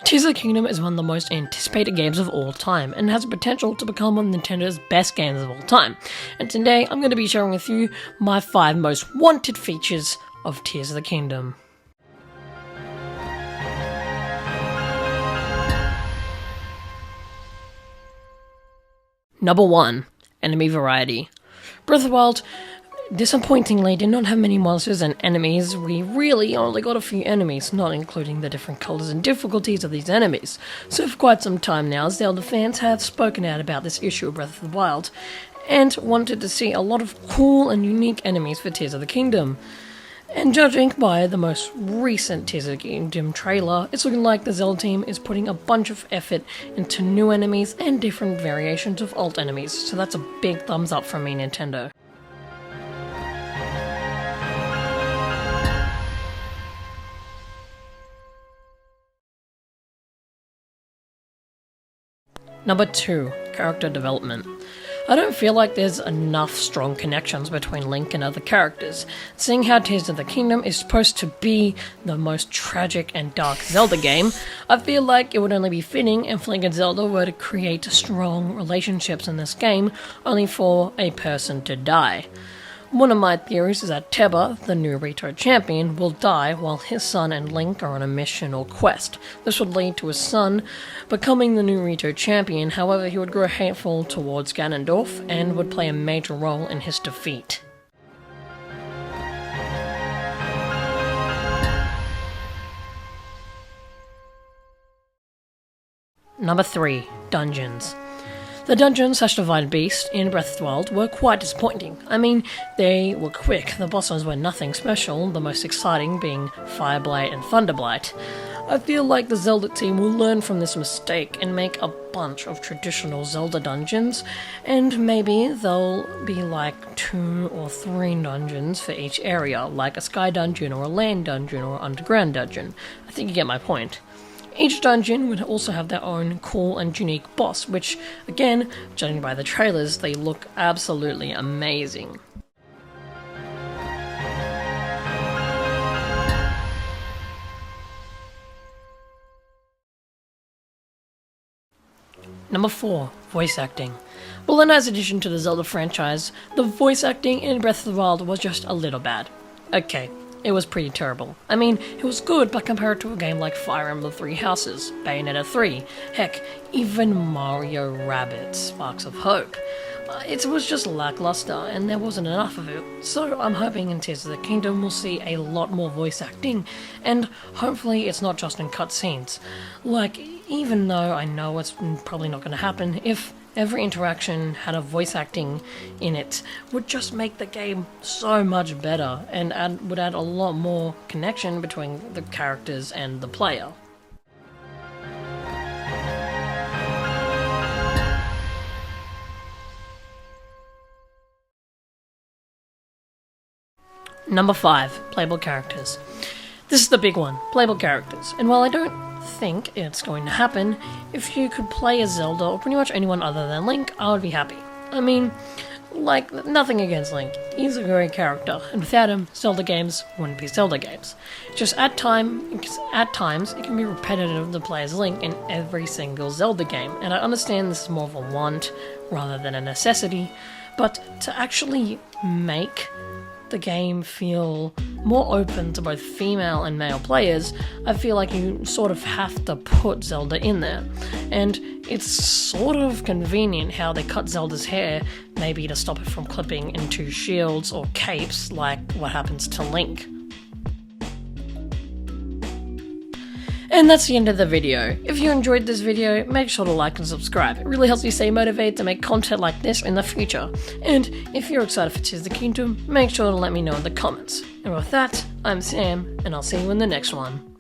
Tears of the Kingdom is one of the most anticipated games of all time and has the potential to become one of Nintendo's best games of all time. And today I'm going to be sharing with you my 5 most wanted features of Tears of the Kingdom. Number 1. Enemy variety. Breath of the Wild disappointingly did not have many monsters and enemies. We really only got a few enemies, not including the different colours and difficulties of these enemies. So for quite some time now, Zelda fans have spoken out about this issue of Breath of the Wild, and wanted to see a lot of cool and unique enemies for Tears of the Kingdom. And judging by the most recent Tears of the Kingdom trailer, it's looking like the Zelda team is putting a bunch of effort into new enemies and different variations of old enemies, so that's a big thumbs up from me, Nintendo. Number 2. Character development. I don't feel like there's enough strong connections between Link and other characters. Seeing how Tears of the Kingdom is supposed to be the most tragic and dark Zelda game, I feel like it would only be fitting if Link and Zelda were to create strong relationships in this game, only for a person to die. One of my theories is that Teba, the new Rito champion, will die while his son and Link are on a mission or quest. This would lead to his son becoming the new Rito champion, however he would grow hateful towards Ganondorf and would play a major role in his defeat. Number 3. Dungeons. The dungeons / Divine Beast in Breath of the Wild were quite disappointing. I mean, they were quick, the bosses were nothing special, the most exciting being Fireblight and Thunderblight. I feel like the Zelda team will learn from this mistake and make a bunch of traditional Zelda dungeons, and maybe they'll be like 2 or 3 dungeons for each area, like a sky dungeon or a land dungeon or underground dungeon. I think you get my point. Each dungeon would also have their own cool and unique boss, which, again, judging by the trailers, they look absolutely amazing. Number 4. Voice acting. Well, a nice addition to the Zelda franchise, the voice acting in Breath of the Wild was just a little bad. Okay. It was pretty terrible. I mean, it was good, but compared to a game like Fire Emblem Three Houses, Bayonetta 3, heck, even Mario Rabbids Sparks of Hope. It was just lackluster, and there wasn't enough of it, so I'm hoping in Tears of the Kingdom we'll see a lot more voice acting, and hopefully it's not just in cutscenes. Like, even though I know it's probably not going to happen, if every interaction had a voice acting in it, would just make the game so much better, and would add a lot more connection between the characters and the player. Number 5. Playable Characters. This is the big one, Playable Characters, and while I don't think it's going to happen, if you could play as Zelda or pretty much anyone other than Link, I would be happy. I mean, like, nothing against Link, he's a great character, and without him, Zelda games wouldn't be Zelda games. Just at times it can be repetitive to play as Link in every single Zelda game, and I understand this is more of a want rather than a necessity, but to actually make the game feel more open to both female and male players, I feel like you sort of have to put Zelda in there. And it's sort of convenient how they cut Zelda's hair, maybe to stop it from clipping into shields or capes like what happens to Link. And that's the end of the video. If you enjoyed this video, make sure to like and subscribe. It really helps me stay motivated to make content like this in the future. And if you're excited for Tears of the Kingdom, make sure to let me know in the comments. And with that, I'm Sam, and I'll see you in the next one.